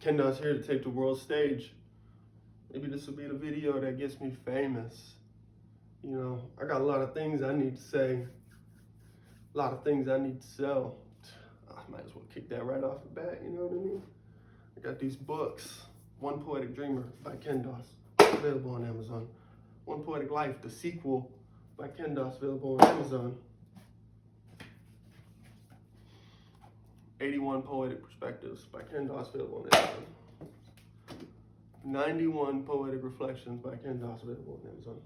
Kendall's here to take the world stage. Maybe this will be the video that gets me famous. You know, I got a lot of things I need to say, a lot of things I need to sell. I might as well kick that right off the bat, you know what I mean? I got these books. One Poetic Dreamer by Ken Doss, available on Amazon. One Poetic Life, the sequel by Ken Doss, available on Amazon. 81 Poetic Perspectives by Ken Doss, available on Amazon. 91 Poetic Reflections by Ken Doss, available on Amazon.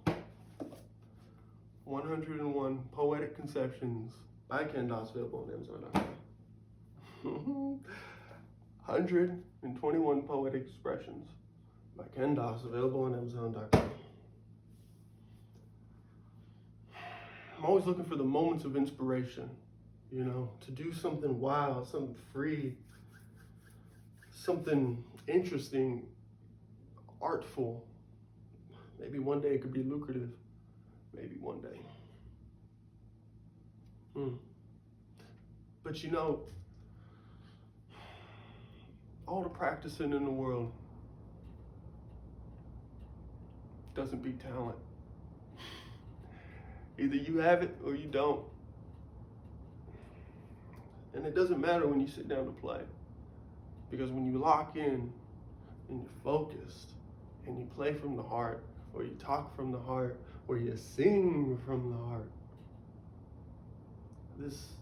101 Poetic Conceptions by Ken Doss, available on Amazon.com. 121 Poetic Expressions by Ken Doss, available on Amazon.com. I'm always looking for the moments of inspiration, you know, to do something wild, something free, something interesting, artful. Maybe one day it could be lucrative. Maybe one day. But you know, all the practicing in the world doesn't beat talent. Either you have it or you don't. And it doesn't matter when you sit down to play. Because when you lock in and you're focused and you play from the heart, or you talk from the heart, or you sing from the heart, this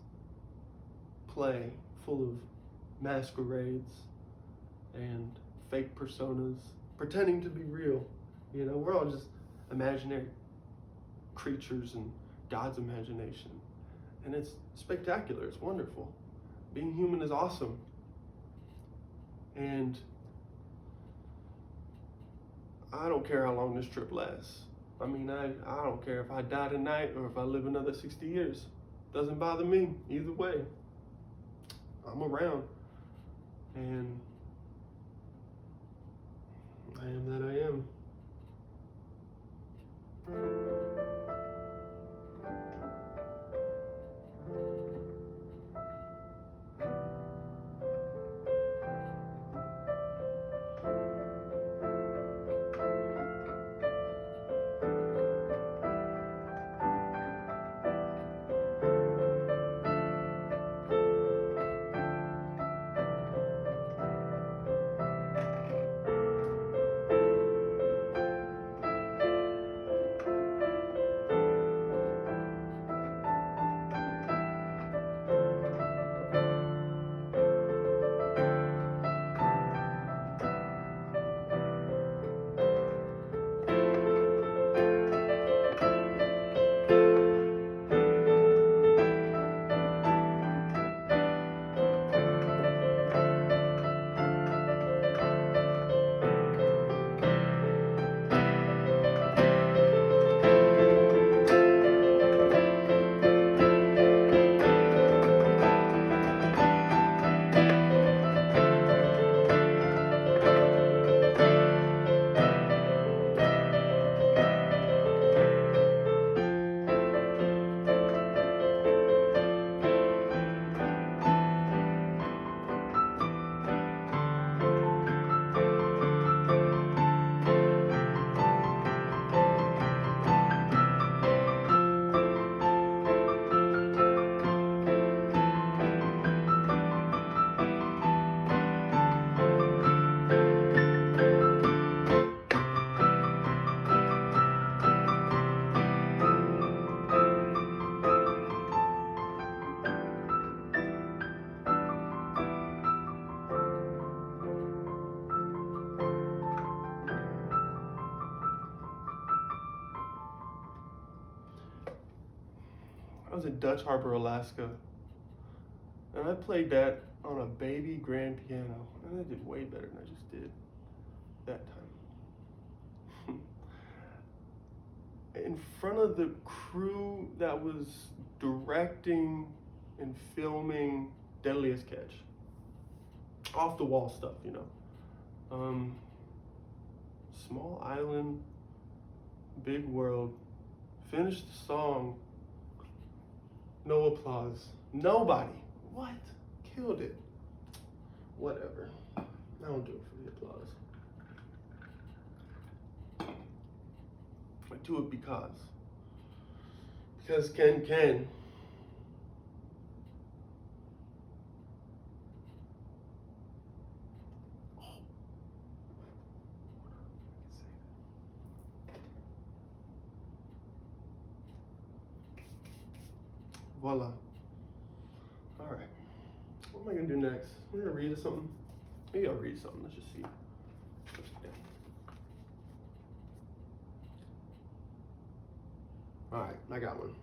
play full of masquerades and fake personas pretending to be real. You know, we're all just imaginary creatures in God's imagination. And it's spectacular, it's wonderful. Being human is awesome. And I don't care how long this trip lasts. I mean, I don't care if I die tonight or if I live another 60 years. Doesn't bother me either way. I'm around. And I am that I am. I was in Dutch Harbor, Alaska, and I played that on a baby grand piano, and I did way better than I just did that time. In front of the crew that was directing and filming Deadliest Catch. Off the wall stuff, you know. Small island, big world. Finished the song. No applause. Nobody. What? Killed it. Whatever. I don't do it for the applause. I do it because can. Voila. All right. What am I gonna do next? I'm gonna read something. Maybe I'll read something. Let's just see. All right, I got one.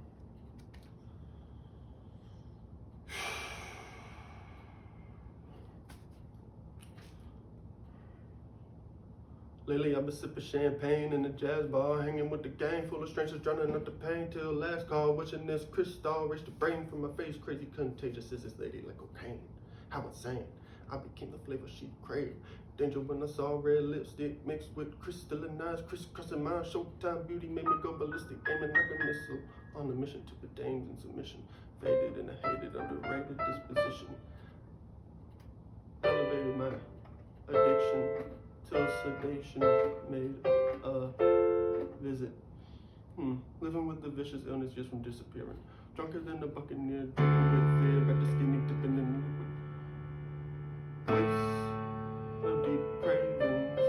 Lately I've been sipping champagne in the jazz bar, hanging with the gang full of strangers, drowning out the pain till last call, wishing this crystal reached the brain from my face. Crazy contagious is this lady like cocaine. How insane. I became the flavor she craved. Danger when I saw red lipstick mixed with crystallized, crisscrossing my Showtime beauty made me go ballistic, aiming like a missile on a mission to put dames in submission. Faded and I hated, underrated disposition. Elevated my addiction till sedation made a visit. Living with the vicious illness just from disappearing. Drunker than the buccaneer, dripping with fear, but the skinny dipping in place of deep cravings.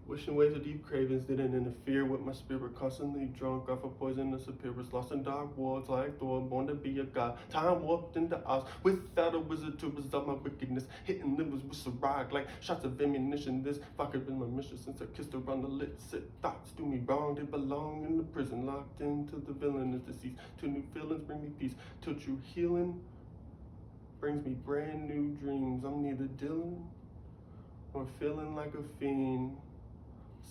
Wishing waves of deep cravings didn't interfere with my spirit, constantly drunk off of poisonous appearance, lost in dark worlds like Thor, born to be a god. Time warped into us without a wizard to resolve my wickedness, hitting livers with Ciroc like shots of ammunition. This fucker been my mission since I kissed her on the lips. Said thoughts do me wrong, they belong in the prison, locked into the villain is deceased. Two new feelings bring me peace, till true healing brings me brand new dreams. I'm neither Dylan or feeling like a fiend.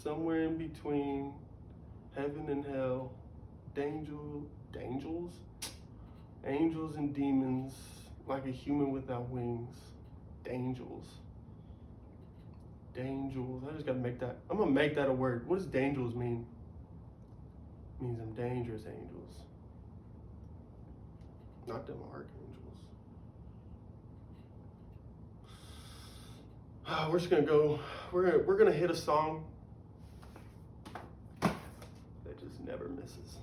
Somewhere in between heaven and hell, angels and demons, like a human without wings. Dangels. I just gotta make that. I'm gonna make that a word. What does dangels mean? It means I'm dangerous angels. Not them archangels. We're just gonna go. We're gonna hit a song that just never misses.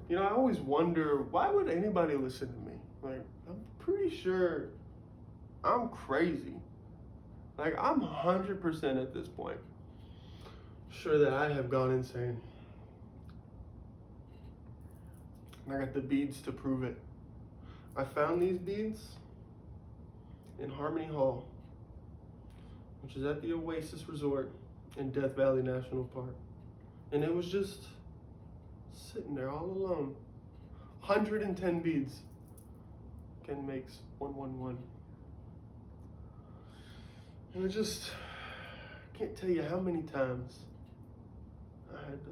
You know, I always wonder, why would anybody listen to me? Like, I'm pretty sure I'm crazy. Like, I'm 100% at this point sure that I have gone insane. And I got the beads to prove it. I found these beads in Harmony Hall, which is at the Oasis Resort in Death Valley National Park. And it was just sitting there all alone. 110 beads. Ken makes 111. And I just can't tell you how many times I had to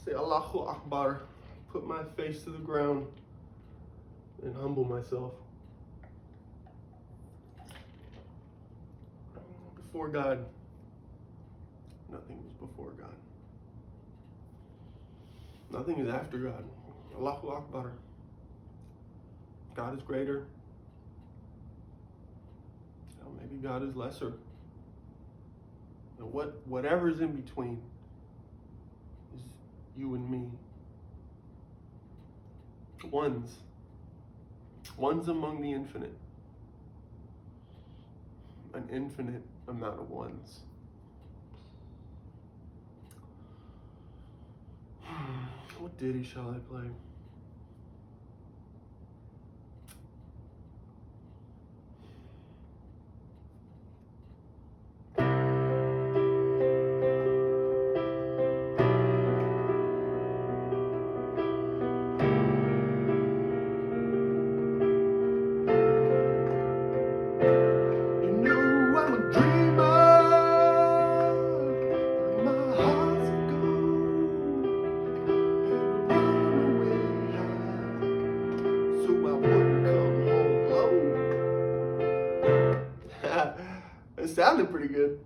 say Allahu Akbar, put my face to the ground, and humble myself before God. Nothing is before God. Nothing is after God. Allahu Akbar. God is greater. Maybe God is lesser. And whatever's in between is you and me. Ones among the infinite. An infinite amount of ones. What ditty shall I play? It sounded pretty good.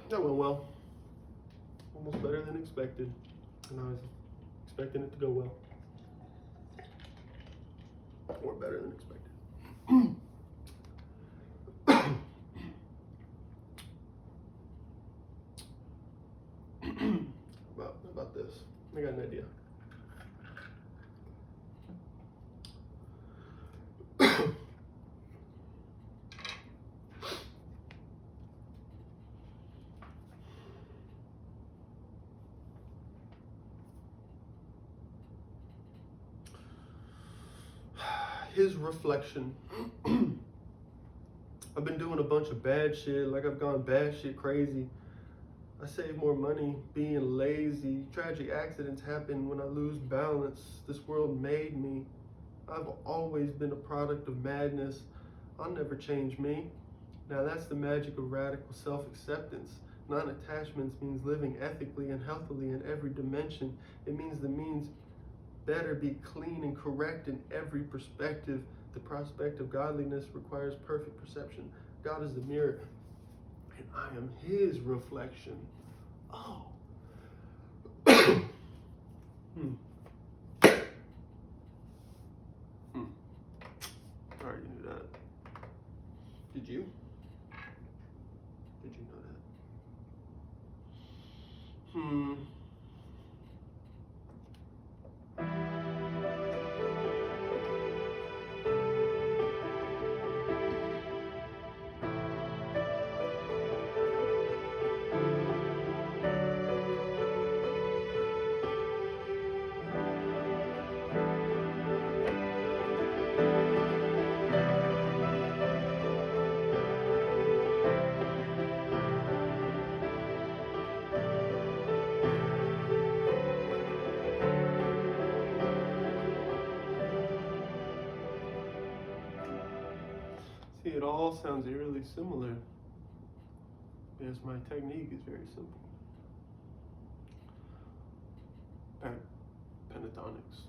That went well. almost better than expected, and I was expecting it to go well, or better than expected. about this, I got an idea. His reflection. I've been doing a bunch of bad shit, like I've gone bad shit crazy. I save more money being lazy. Tragic accidents happen when I lose balance. This world made me. I've always been a product of madness. I'll never change me. Now that's the magic of radical self-acceptance. Non-attachments means living ethically and healthily in every dimension. It means the means better be clean and correct in every perspective. The prospect of godliness requires perfect perception. God is the mirror, and I am his reflection. Oh. I already knew that. Did you? Did you know that? See, it all sounds eerily similar, because my technique is very simple. Pentatonics.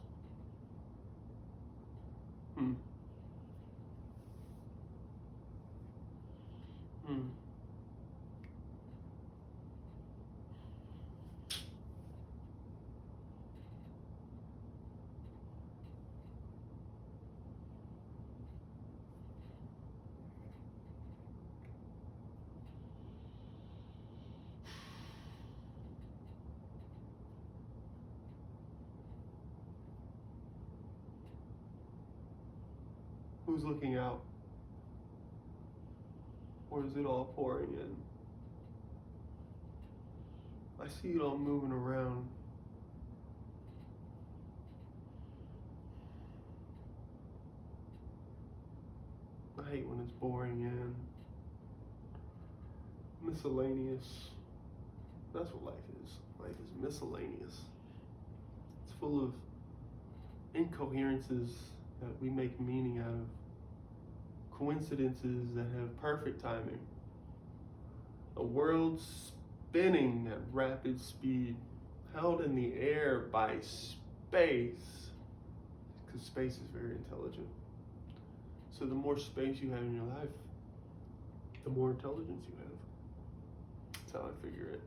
Who's looking out? Or is it all pouring in? I see it all moving around. I hate when it's pouring in. Miscellaneous. That's what life is. Life is miscellaneous. It's full of incoherences that we make meaning out of. Coincidences that have perfect timing. A world spinning at rapid speed, held in the air by space, because space is very intelligent. So the more space you have in your life, the more intelligence you have. That's how I figure it.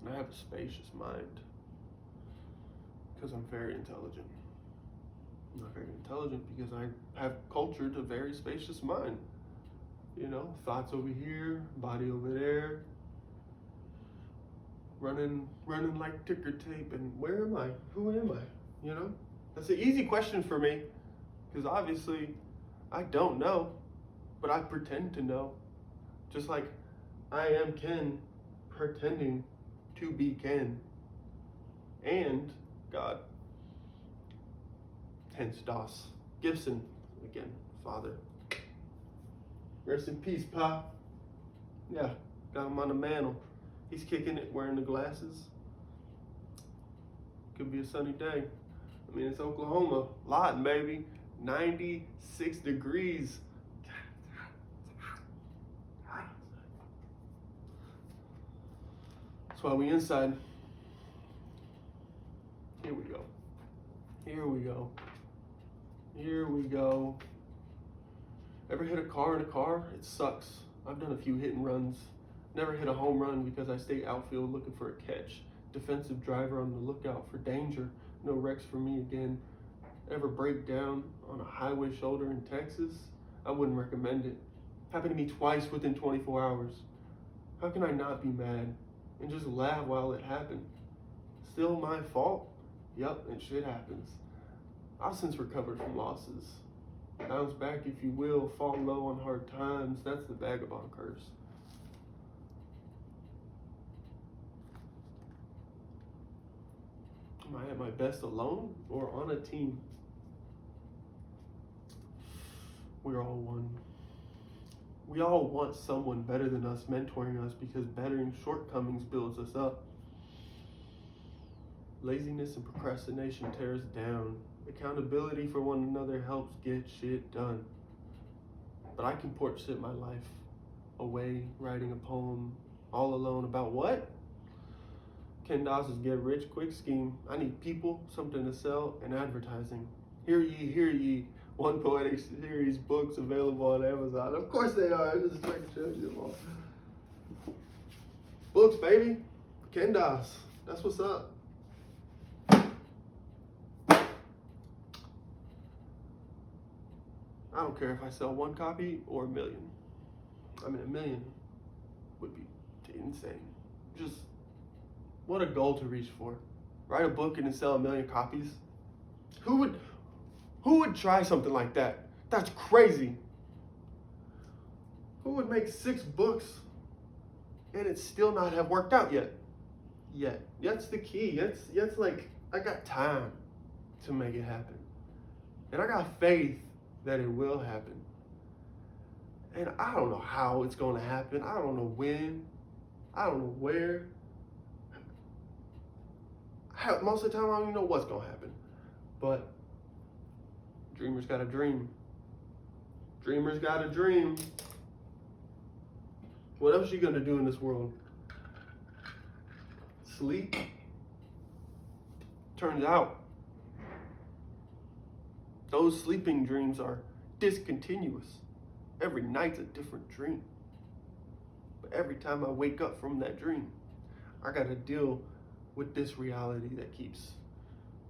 And I have a spacious mind, because I'm very intelligent. I'm not very intelligent because I have cultured a very spacious mind. You know, thoughts over here, body over there, running like ticker tape, and where am I? Who am I? You know? That's an easy question for me, because obviously I don't know, but I pretend to know. Just like I am Ken pretending to be Ken. And God. Hence Doss Gibson, again, father. Rest in peace, Pa. Yeah, got him on the mantle. He's kicking it, wearing the glasses. Could be a sunny day. I mean, it's Oklahoma. Lawton, baby. 96 degrees. That's why we inside. Here we go. Here we go. Here we go. Ever hit a car in a car? It sucks. I've done a few hit and runs. Never hit a home run because I stay outfield looking for a catch. defensive driver on the lookout for danger. No wrecks for me again. Ever break down on a highway shoulder in Texas? I wouldn't recommend it. Happened to me twice within 24 hours. How can I not be mad and just laugh while it happened? Still my fault? Yup, and shit happens. I've since recovered from losses. Bounce back if you will, fall low on hard times. That's the vagabond curse. Am I at my best alone or on a team? We're all one. We all want someone better than us mentoring us because bettering shortcomings builds us up. Laziness and procrastination tear us down. Accountability for one another helps get shit done. But I can porch sit my life away writing a poem all alone about what? Ken Doss's get rich quick scheme. I need people, something to sell, and advertising. Hear ye. One poetic series books available on Amazon. Of course they are. I just like to show you them all. Books, baby. Ken Doss. That's what's up. I don't care if I sell one copy or a million. I mean, a million would be insane. Just what a goal to reach for. Write a book and then sell 1 million copies. Who would try something like that? That's crazy. Who would make 6 books and it still not have worked out yet? That's the key. That's like, I got time to make it happen. And I got faith that it will happen. And I don't know how it's going to happen. I don't know when. I don't know where. Most of the time, I don't even know what's going to happen. But dreamers got a dream. Dreamers got a dream. What else you going to do in this world? Sleep? Turns out, those sleeping dreams are discontinuous. Every night's a different dream. But every time I wake up from that dream, I gotta deal with this reality that keeps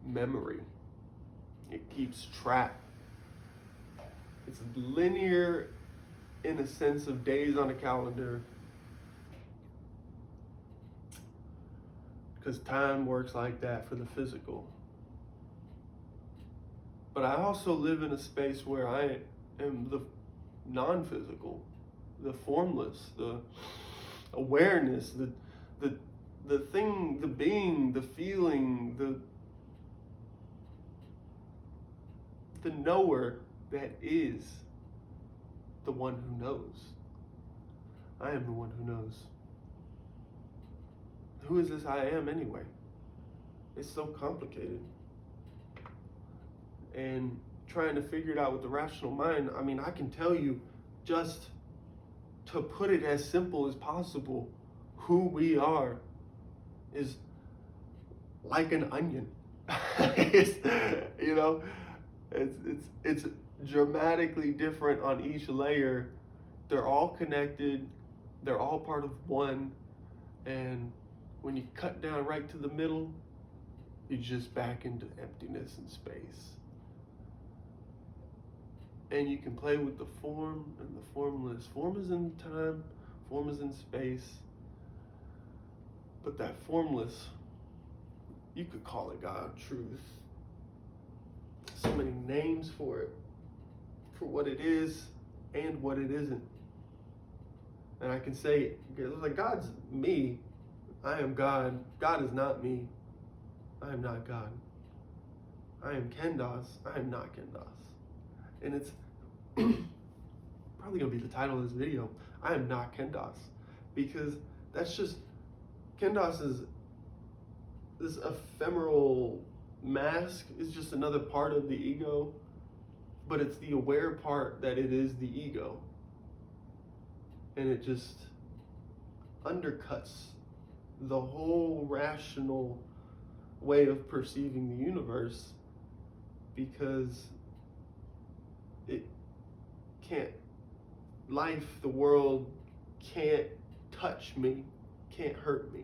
memory. It keeps track. It's linear in a sense of days on a calendar, because time works like that for the physical. But I also live in a space where I am the non-physical, the formless, the awareness, the thing, the being, the feeling, the knower that is the one who knows. I am the one who knows. Who is this I am anyway? It's so complicated. And trying to figure it out with the rational mind, I mean, I can tell you, just to put it as simple as possible, who we are is like an onion. It's dramatically different on each layer. They're all connected. They're all part of one. And when you cut down right to the middle, you're just back into emptiness and space. And you can play with the form and the formless. Form is in time, form is in space. But that formless, you could call it God, truth. So many names for it, for what it is and what it isn't. And I can say, like, God's me, I am God. God is not me, I am not God. I am Ken Doss, I am not Ken Doss. And it's probably gonna be the title of this video. I am not Ken Doss, because that's just, Ken Doss is this ephemeral mask, is just another part of the ego, but it's the aware part that it is the ego. And it just undercuts the whole rational way of perceiving the universe, because it can't, life, the world can't touch me, can't hurt me.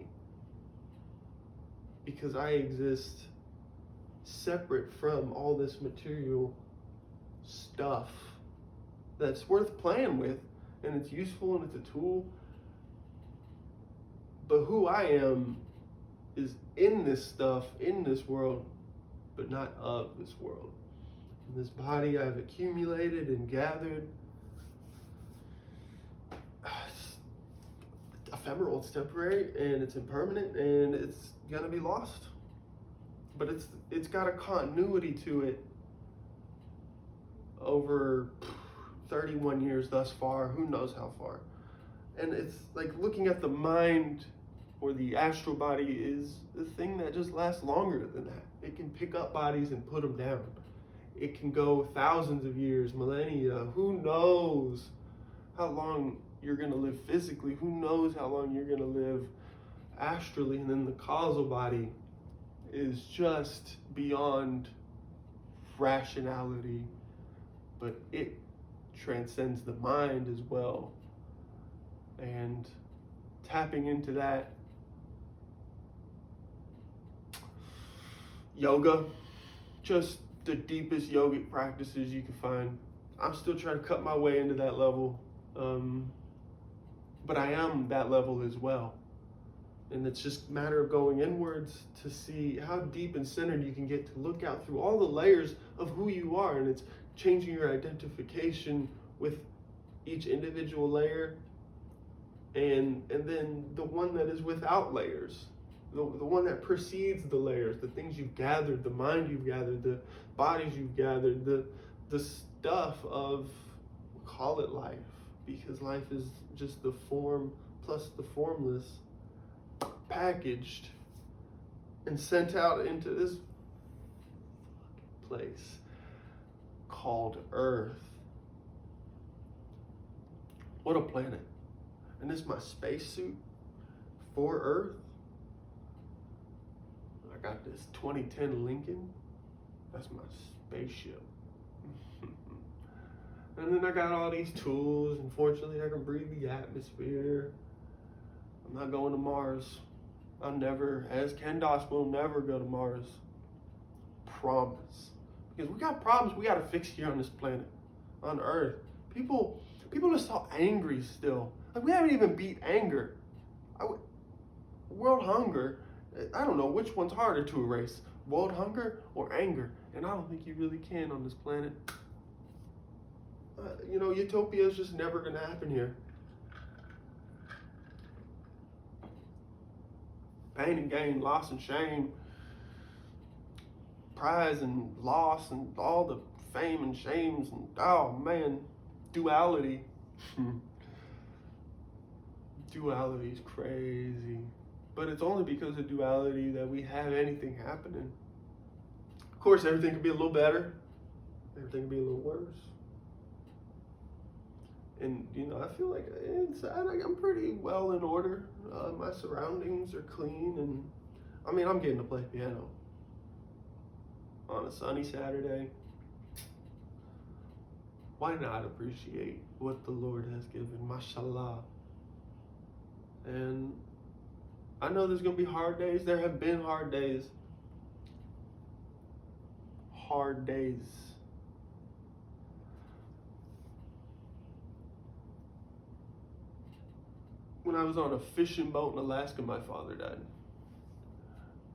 because I exist separate from all this material stuff that's worth playing with, and it's useful and it's a tool. But who I am is in this stuff, in this world, but not of this world. And this body I've accumulated and gathered, it's ephemeral, it's temporary, and it's impermanent, and it's gonna be lost. But it's got a continuity to it over 31 years thus far, who knows how far. And it's like looking at the mind, or the astral body is the thing that just lasts longer than that. It can pick up bodies and put them down. It can go thousands of years, millennia. Who knows how long you're going to live physically? Who knows how long you're going to live astrally? And then the causal body is just beyond rationality, but it transcends the mind as well. And tapping into that, yoga, just the deepest yogic practices you can find. I'm still trying to cut my way into that level, but I am that level as well. And it's just a matter of going inwards to see how deep and centered you can get to look out through all the layers of who you are. And it's changing your identification with each individual layer, and then the one that is without layers, the one that precedes the layers, the things you've gathered, the mind you've gathered, the bodies you've gathered, the stuff of, call it life, because life is just the form plus the formless, packaged and sent out into this place called Earth. What a planet. And this is my spacesuit for Earth. I got this 2010 Lincoln. That's my spaceship. And then I got all these tools, and fortunately I can breathe the atmosphere. I'm not going to Mars. I'll never, as Ken Doss, will never go to Mars. Promise. Because we got problems we got to fix here on this planet, on Earth. People are so angry still. Like, we haven't even beat anger. World hunger, I don't know which one's harder to erase, world hunger or anger. And I don't think you really can on this planet. Utopia is just never going to happen here. Pain and gain, loss and shame, prize and loss, and all the fame and shames, and oh man, duality. Duality is crazy. But it's only because of duality that we have anything happening. Of course, everything can be a little better. Everything can be a little worse. And, I feel like inside I'm pretty well in order. My surroundings are clean, and I'm getting to play piano on a sunny Saturday. Why not appreciate what the Lord has given? Mashallah. And I know there's going to be hard days. There have been hard days. Hard days. When I was on a fishing boat in Alaska, my father died.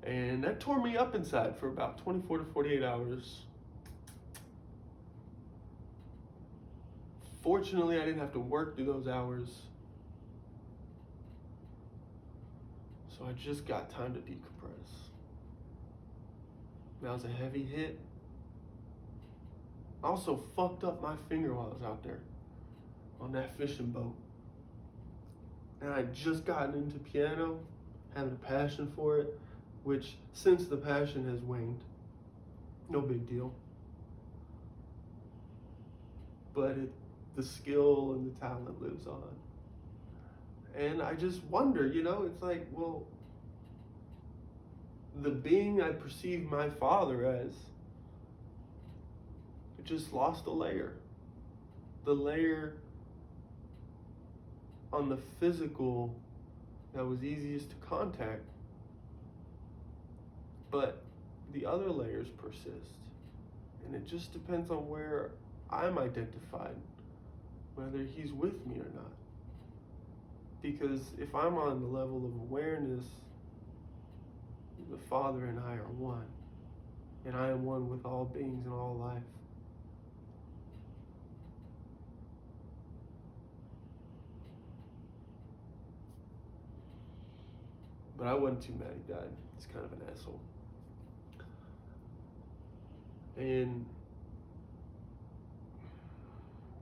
And that tore me up inside for about 24 to 48 hours. Fortunately, I didn't have to work through those hours. So I just got time to decompress. That was a heavy hit. I also fucked up my finger while I was out there on that fishing boat. And I just gotten into piano, having a passion for it, which since the passion has waned, no big deal. But the skill and the talent lives on. And I just wonder, it's like, well, the being I perceive my father as, it just lost a layer. The layer on the physical that was easiest to contact. But the other layers persist. And it just depends on where I'm identified, whether he's with me or not. Because if I'm on the level of awareness, the Father and I are one. And I am one with all beings and all life. But I wasn't too mad he died. He's kind of an asshole. And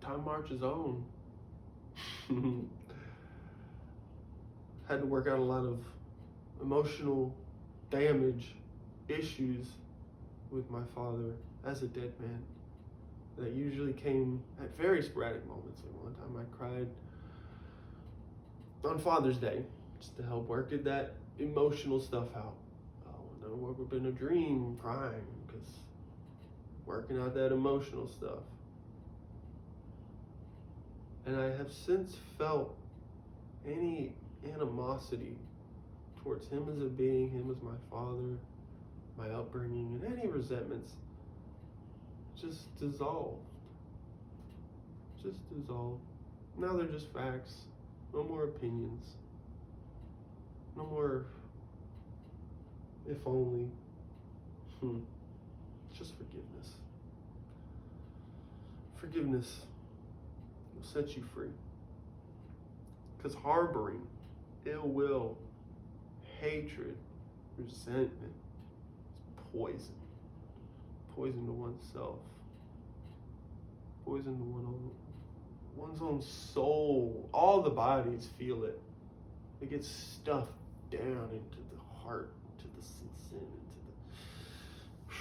time marches on. Had to work out a lot of emotional damage issues with my father as a dead man that usually came at very sporadic moments. Like one time I cried on Father's Day just to help work that emotional stuff out. And then I woke up in a dream crying because working out that emotional stuff. And I have since felt any animosity towards him as a being, him as my father, my upbringing, and any resentments just dissolved. Just dissolved. Now they're just facts. No more opinions. No more if only. Just forgiveness. Forgiveness will set you free. Because harboring ill will, hatred, resentment is poison. Poison to oneself. Poison to one's own soul. All the bodies feel it. It gets stuffed down into the heart, into the sin, into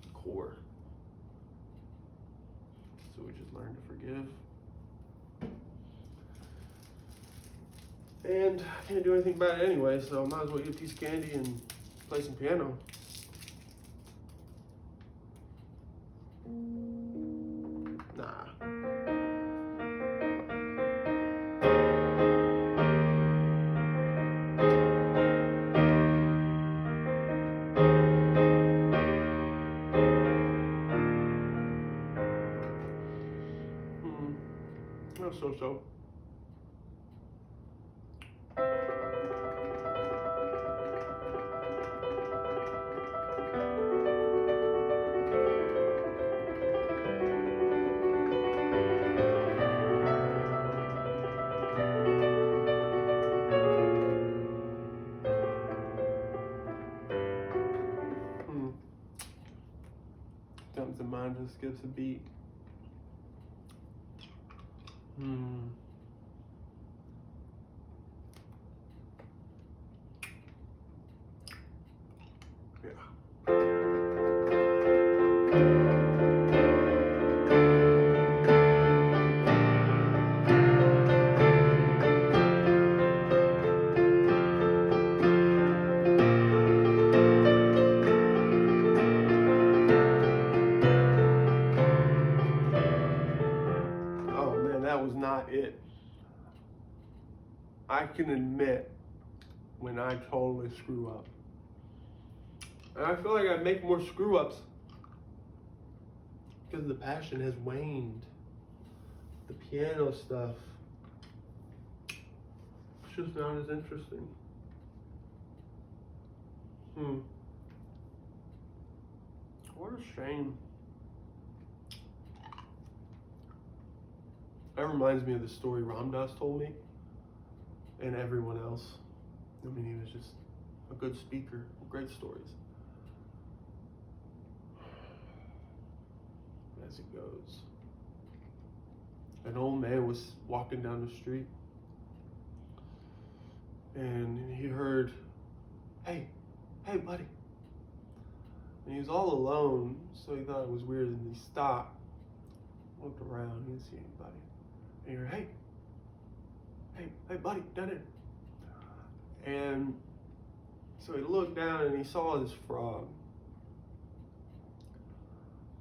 the core. So we just learn to forgive. And I can't do anything about it anyway, so I might as well eat a piece of candy and play some piano. Nah. So. Sometimes the mind just skips a beat. That was not it. I can admit when I totally screw up. And I feel like I make more screw ups because the passion has waned. The piano stuff, it's just not as interesting. What a shame. That reminds me of the story Ram Dass told me, and everyone else. I mean, he was just a good speaker, great stories. As it goes, an old man was walking down the street, and he heard, hey, buddy. And he was all alone, so he thought it was weird, and he stopped, looked around, he didn't see anybody. And he heard, hey, buddy, down there. And so he looked down and he saw this frog.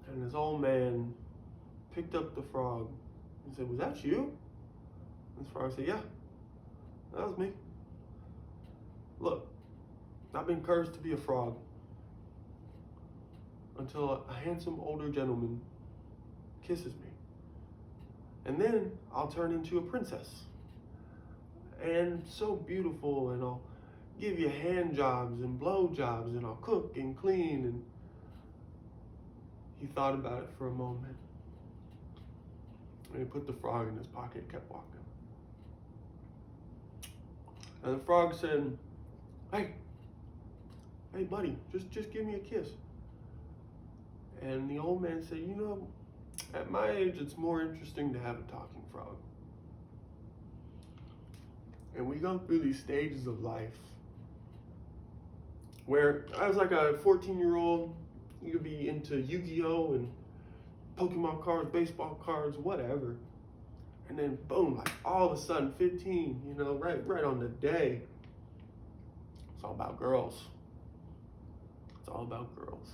And this old man picked up the frog and said, was that you? And this frog said, yeah, that was me. Look, I've been cursed to be a frog until a handsome older gentleman kisses me. And then I'll turn into a princess. And so beautiful, and I'll give you hand jobs and blow jobs, and I'll cook and clean. And he thought about it for a moment. And he put the frog in his pocket and kept walking. And the frog said, hey buddy, just give me a kiss. And the old man said, you know, at my age, it's more interesting to have a talking frog. And we go through these stages of life where I was like a 14-year-old, you could be into Yu-Gi-Oh! And Pokemon cards, baseball cards, whatever. And then boom, like all of a sudden, 15, you know, right on the day, it's all about girls. It's all about girls.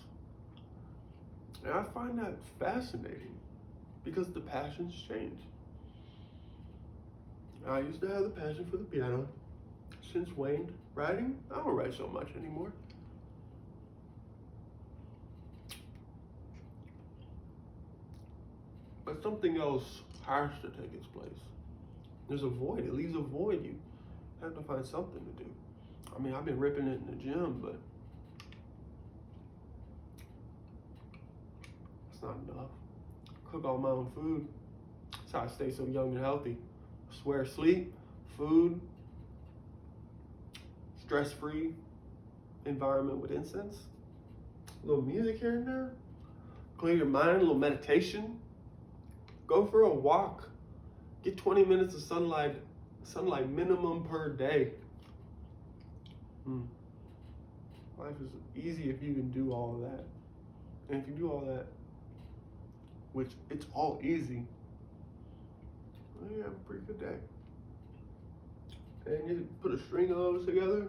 And I find that fascinating because the passions change. I used to have the passion for the piano. Since waned. Writing, I don't write so much anymore. But something else has to take its place. There's a void. It leaves a void. You have to find something to do. I mean, I've been ripping it in the gym, but it's not enough. Cook all my own food. That's how I stay so young and healthy. I swear, sleep, food, stress-free environment with incense, a little music here and there, clear your mind, a little meditation, go for a walk, get 20 minutes of sunlight minimum per day. Life is easy if you can do all of that. And if you do all that, which it's all easy, well, you have a pretty good day. And you put a string of those together.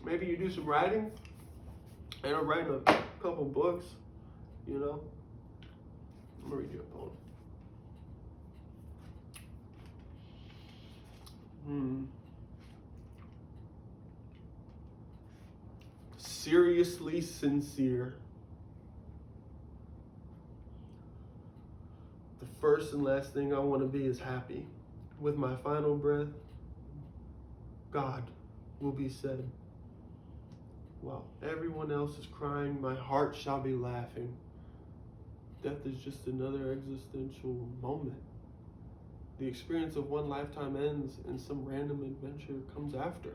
Maybe you do some writing. And I'm writing a couple books, you know. I'm gonna read you a poem. Seriously sincere. The first and last thing I want to be is happy. With my final breath, God will be said. While everyone else is crying, my heart shall be laughing. Death is just another existential moment. The experience of one lifetime ends and some random adventure comes after.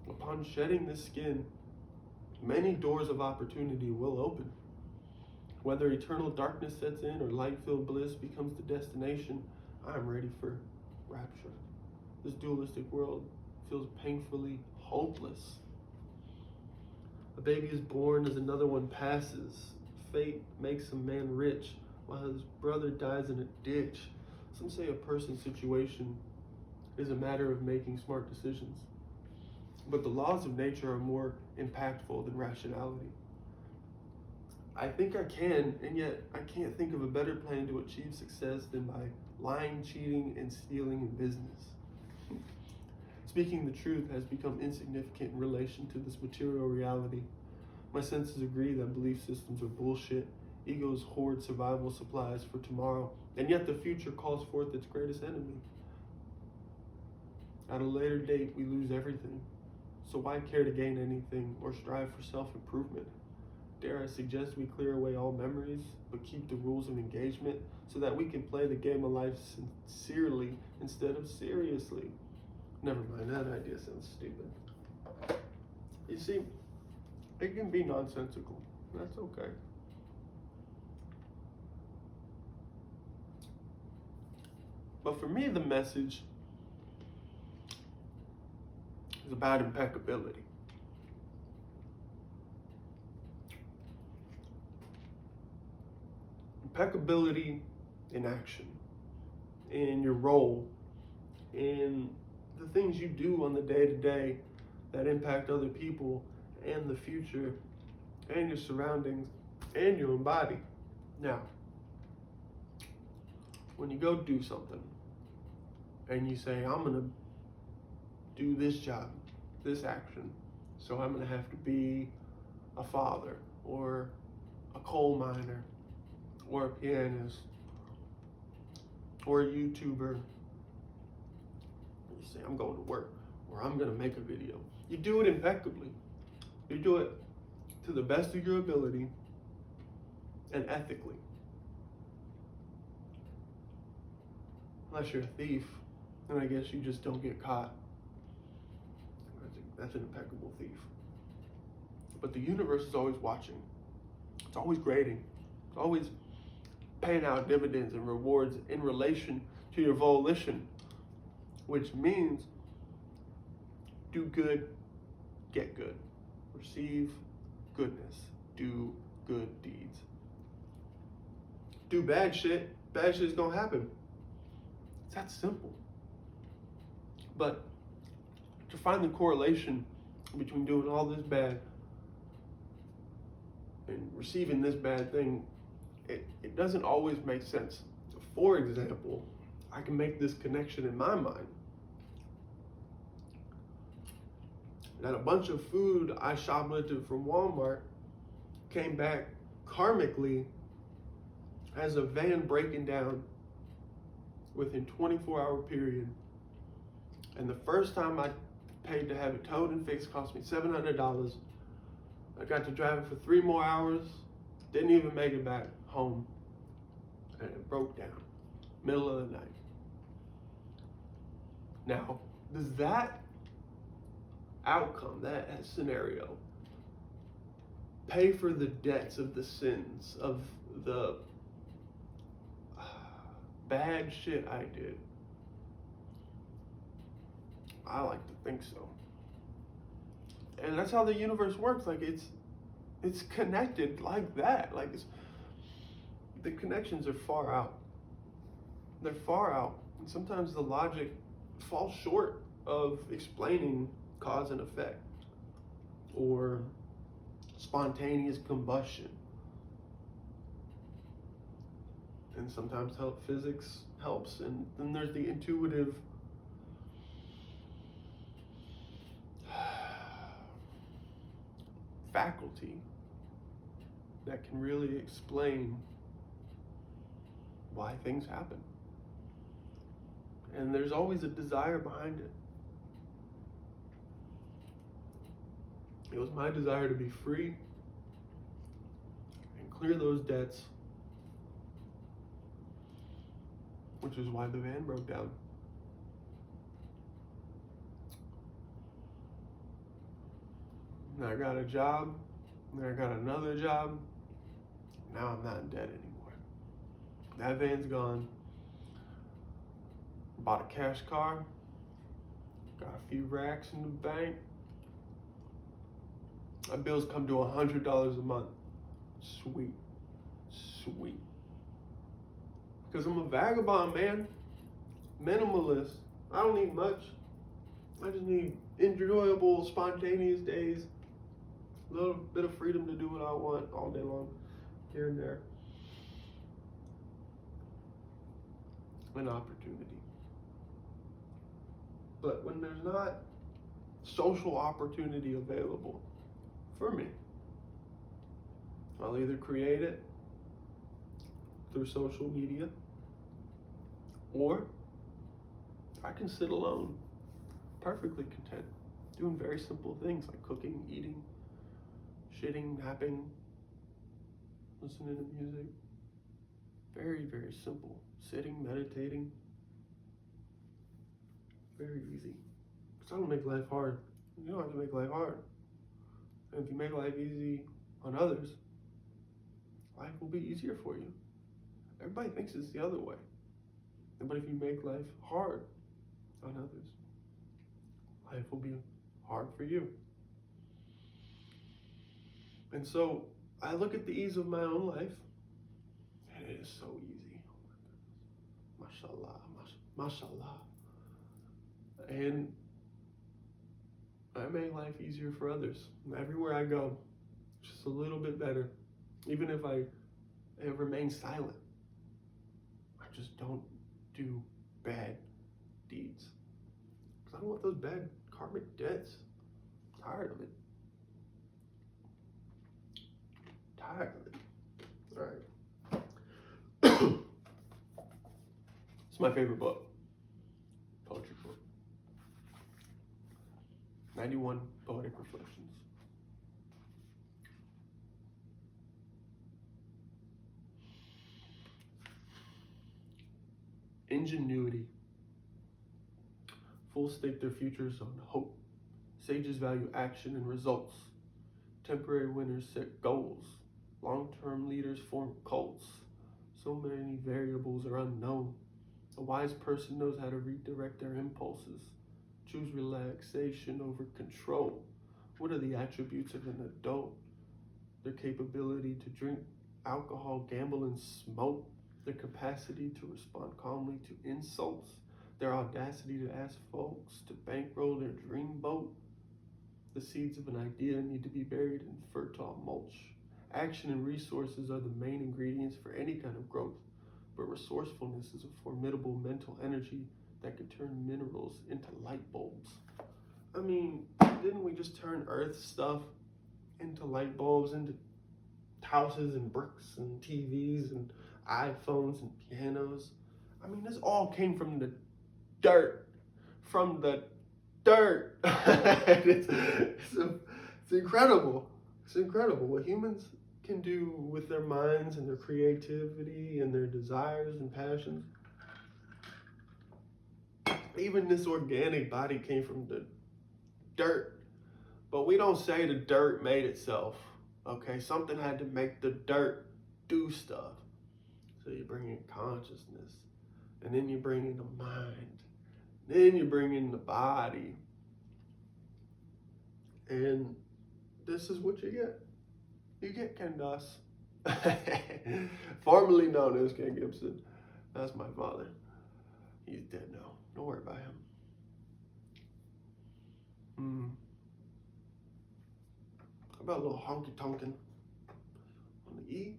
Upon shedding the skin, many doors of opportunity will open. Whether eternal darkness sets in or light-filled bliss becomes the destination, I am ready for rapture. This dualistic world feels painfully hopeless. A baby is born as another one passes. Fate makes a man rich while his brother dies in a ditch. Some say a person's situation is a matter of making smart decisions. But the laws of nature are more impactful than rationality. I think I can, and yet I can't think of a better plan to achieve success than by lying, cheating, and stealing in business. Speaking the truth has become insignificant in relation to this material reality. My senses agree that belief systems are bullshit. Egos hoard survival supplies for tomorrow, and yet the future calls forth its greatest enemy. At a later date, we lose everything. So why care to gain anything or strive for self-improvement? Dare I suggest we clear away all memories, but keep the rules of engagement so that we can play the game of life sincerely instead of seriously. Never mind, that idea sounds stupid. You see, it can be nonsensical. That's okay. But for me, the message is about impeccability. Impeccability in action, in your role, in the things you do on the day-to-day that impact other people and the future and your surroundings and your own body. Now, when you go do something and you say, I'm gonna do this job, this action, so I'm gonna have to be a father or a coal miner or a pianist or a YouTuber. You say, I'm going to work, or I'm going to make a video. You do it impeccably. You do it to the best of your ability and ethically. Unless you're a thief, then I guess you just don't get caught. That's an impeccable thief. But the universe is always watching. It's always grading. It's always paying out dividends and rewards in relation to your volition, which means do good, get good. Receive goodness. Do good deeds. Do bad shit is gonna happen. It's that simple. But to find the correlation between doing all this bad and receiving this bad thing, it doesn't always make sense. For example, I can make this connection in my mind that a bunch of food I shoplifted from Walmart came back karmically as a van breaking down within 24-hour period. And the first time I paid to have it towed and fixed cost me $700. I got to drive it for 3 more hours, didn't even make it back home, and it broke down, middle of the night. Now, does that outcome, that scenario, pay for the debts of the sins, of the bad shit I did? I like to think so. And that's how the universe works. Like it's connected like that. Like the connections are far out. They're far out. And sometimes the logic falls short of explaining cause and effect or spontaneous combustion. And sometimes physics helps. And then there's the intuitive faculty that can really explain why things happen. And there's always a desire behind it. It was my desire to be free and clear those debts, which is why the van broke down. And I got a job, and I got another job. Now I'm not in debt anymore. That van's gone. Bought a cash car, got a few racks in the bank. My bills come to $100 a month. Sweet, sweet. Because I'm a vagabond, man. Minimalist. I don't need much. I just need enjoyable, spontaneous days. A little bit of freedom to do what I want all day long, here and there. An opportunity. But when there's not social opportunity available for me, I'll either create it through social media, or I can sit alone, perfectly content, doing very simple things like cooking, eating, shitting, napping, listening to music. Very, very simple. Sitting, meditating. Very easy. Because I don't make life hard. You don't have to make life hard. And if you make life easy on others, life will be easier for you. Everybody thinks it's the other way. But if you make life hard on others, life will be hard for you. And so I look at the ease of my own life, and it is so easy. Oh my goodness. Mashallah, mashallah. And I make life easier for others. Everywhere I go, just a little bit better. Even if I remain silent, I just don't do bad deeds. Because I don't want those bad karmic debts. I'm tired of it. Tired of it. my favorite book. Poetry book. 91 Poetic Reflections. Ingenuity. Fools stake their futures on hope. Sages value action and results. Temporary winners set goals. Long-term leaders form cults. So many variables are unknown. A wise person knows how to redirect their impulses. Choose relaxation over control. What are the attributes of an adult? Their capability to drink alcohol, gamble, and smoke. Their capacity to respond calmly to insults. Their audacity to ask folks to bankroll their dream boat. The seeds of an idea need to be buried in fertile mulch. Action and resources are the main ingredients for any kind of growth, but resourcefulness is a formidable mental energy that can turn minerals into light bulbs. I mean, didn't we just turn Earth stuff into light bulbs, into houses and bricks and TVs and iPhones and pianos? I mean, this all came from the dirt. From the dirt. it's incredible. It's incredible what humans can do with their minds and their creativity and their desires and passions. Even this organic body came from the dirt. But we don't say the dirt made itself. Okay, something had to make the dirt do stuff. So you bring in consciousness, and then you bring in the mind, then you bring in the body. And this is what you get. You get Ken Doss. Formerly known as Ken Gibson. That's my father. He's dead now. Don't worry about him. How about a little honky tonkin' on the E?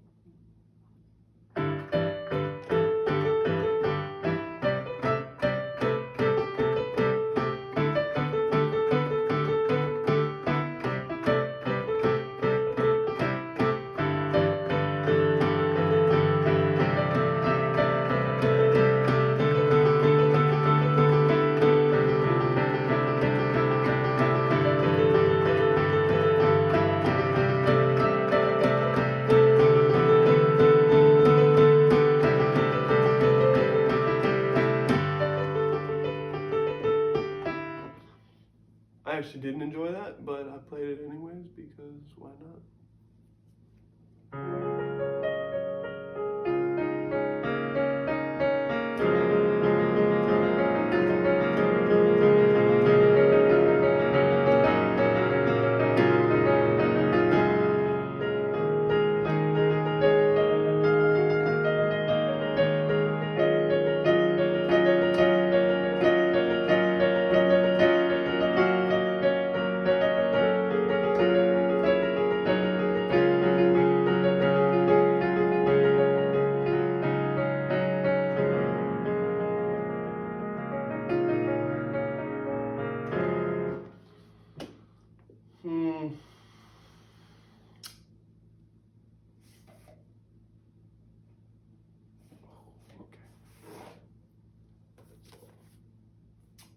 I actually didn't enjoy that, but I played it anyways because why not?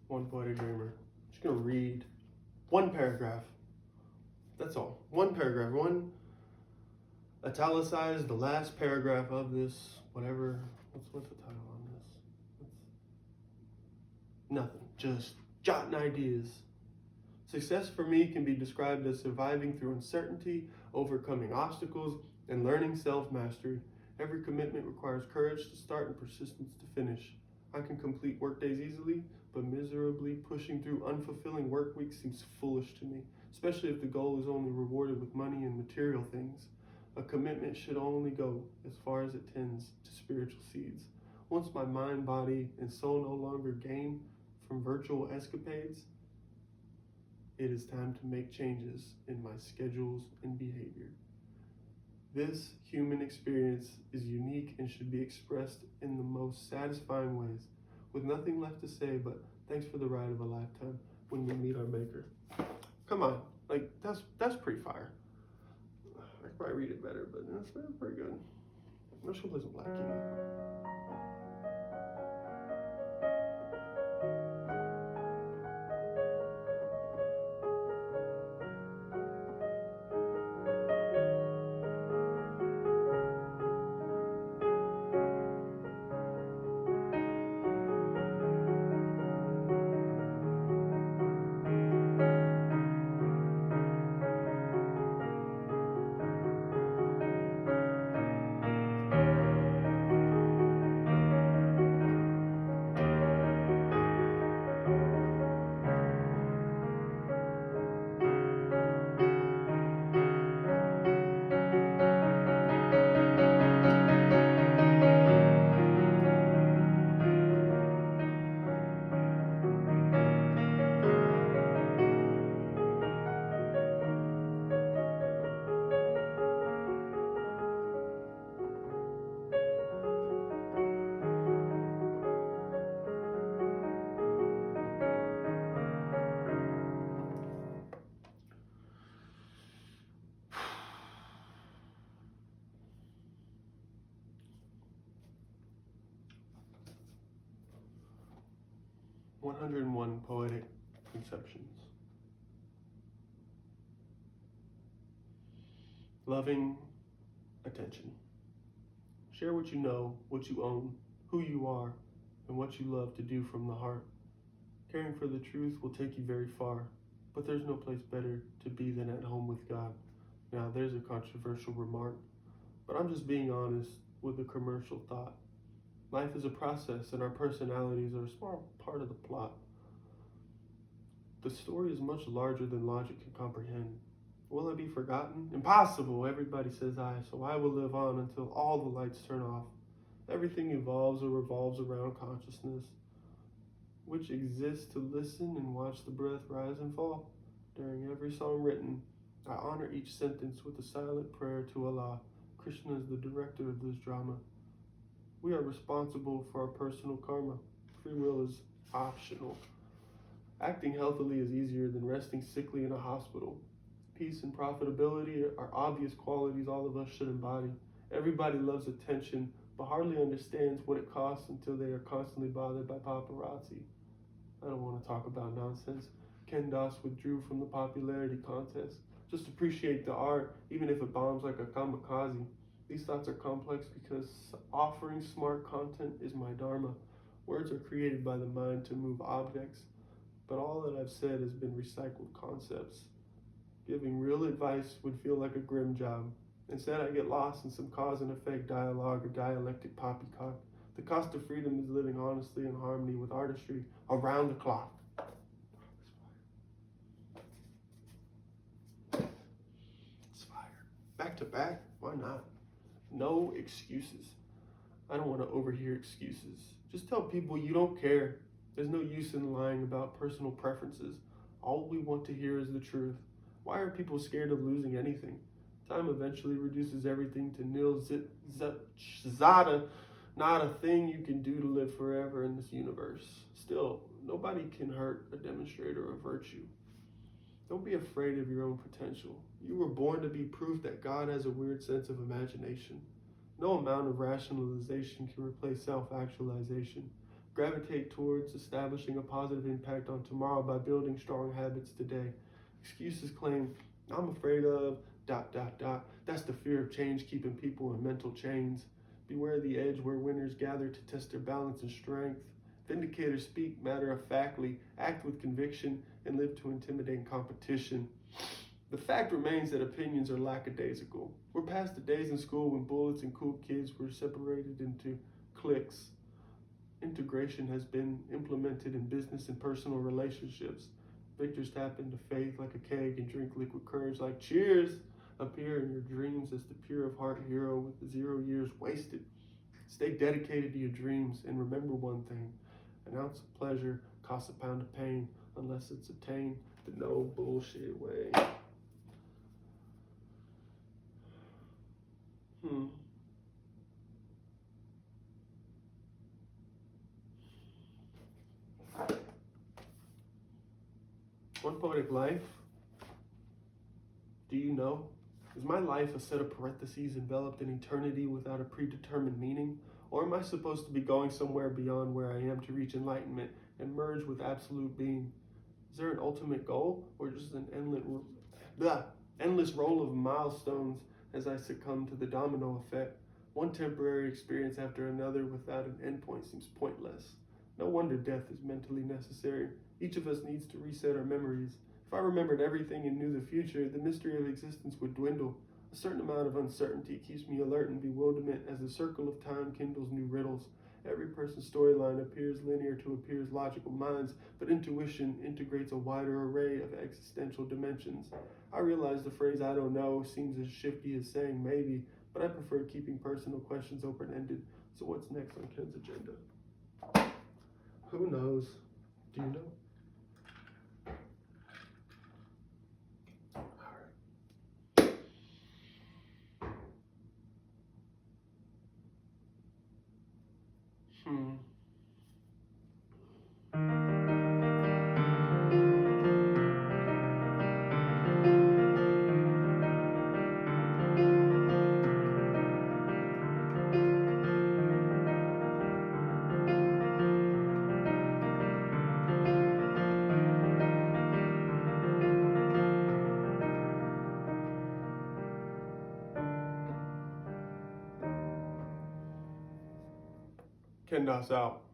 One Poetic Dreamer. I'm just gonna read one paragraph. That's all. One paragraph. One italicized the last paragraph of this, whatever. What's the title on this? Nothing. Just jotting ideas. Success for me can be described as surviving through uncertainty, overcoming obstacles, and learning self-mastery. Every commitment requires courage to start and persistence to finish. I can complete workdays easily, but miserably pushing through unfulfilling work weeks seems foolish to me, especially if the goal is only rewarded with money and material things. A commitment should only go as far as it tends to spiritual seeds. Once my mind, body, and soul no longer gain from virtual escapades, it is time to make changes in my schedules and behavior. This human experience is unique and should be expressed in the most satisfying ways. With nothing left to say but thanks for the ride of a lifetime when we meet our maker. Come on, like that's pretty fire. I could probably read it better, but that's pretty good. Let's go play some Black Keys. 101 Poetic Conceptions. Loving attention. Share what you know, what you own, who you are, and what you love to do from the heart. Caring for the truth will take you very far, but there's no place better to be than at home with God. Now, there's a controversial remark, but I'm just being honest with a commercial thought. Life is a process, and our personalities are a small part of the plot. The story is much larger than logic can comprehend. Will I be forgotten? Impossible! Everybody says I, so I will live on until all the lights turn off. Everything evolves or revolves around consciousness, which exists to listen and watch the breath rise and fall. During every song written, I honor each sentence with a silent prayer to Allah. Krishna is the director of this drama. We are responsible for our personal karma. Free will is optional. Acting healthily is easier than resting sickly in a hospital. Peace and profitability are obvious qualities all of us should embody. Everybody loves attention, but hardly understands what it costs until they are constantly bothered by paparazzi. I don't want to talk about nonsense. Ken Doss withdrew from the popularity contest. Just appreciate the art, even if it bombs like a kamikaze. These thoughts are complex because offering smart content is my dharma. Words are created by the mind to move objects, but all that I've said has been recycled concepts. Giving real advice would feel like a grim job. Instead, I get lost in some cause and effect dialogue or dialectic poppycock. The cost of freedom is living honestly in harmony with artistry around the clock. It's fire. Back to back? Why not? No excuses. I don't want to overhear excuses. Just tell people you don't care. There's no use in lying about personal preferences. All we want to hear is the truth. Why are people scared of losing anything? Time eventually reduces everything to nil zada, not a thing you can do to live forever in this universe. Still, nobody can hurt a demonstrator of virtue. Don't be afraid of your own potential. You were born to be proof that God has a weird sense of imagination. No amount of rationalization can replace self-actualization. Gravitate towards establishing a positive impact on tomorrow by building strong habits today. Excuses claim, I'm afraid of, ... That's the fear of change keeping people in mental chains. Beware the edge where winners gather to test their balance and strength. Vindicators speak matter-of-factly, act with conviction, and live to intimidate competition. The fact remains that opinions are lackadaisical. We're past the days in school when bullets and cool kids were separated into cliques. Integration has been implemented in business and personal relationships. Victors tap into faith like a keg and drink liquid courage like cheers. Appear in your dreams as the pure of heart hero with 0 years wasted. Stay dedicated to your dreams and remember one thing. An ounce of pleasure costs a pound of pain unless it's attained the no bullshit way. One poetic life. Do you know? Is my life a set of parentheses enveloped in eternity without a predetermined meaning? Or am I supposed to be going somewhere beyond where I am to reach enlightenment and merge with absolute being? Is there an ultimate goal or just an endless roll of milestones as I succumb to the domino effect? One temporary experience after another without an endpoint seems pointless. No wonder death is mentally necessary. Each of us needs to reset our memories. If I remembered everything and knew the future, the mystery of existence would dwindle. A certain amount of uncertainty keeps me alert in bewilderment as the circle of time kindles new riddles. Every person's storyline appears linear to appears logical minds, but intuition integrates a wider array of existential dimensions. I realize the phrase "I don't know" seems as shifty as saying maybe, but I prefer keeping personal questions open-ended. So what's next on Ken's agenda? Who knows? Do you know? Kendos out.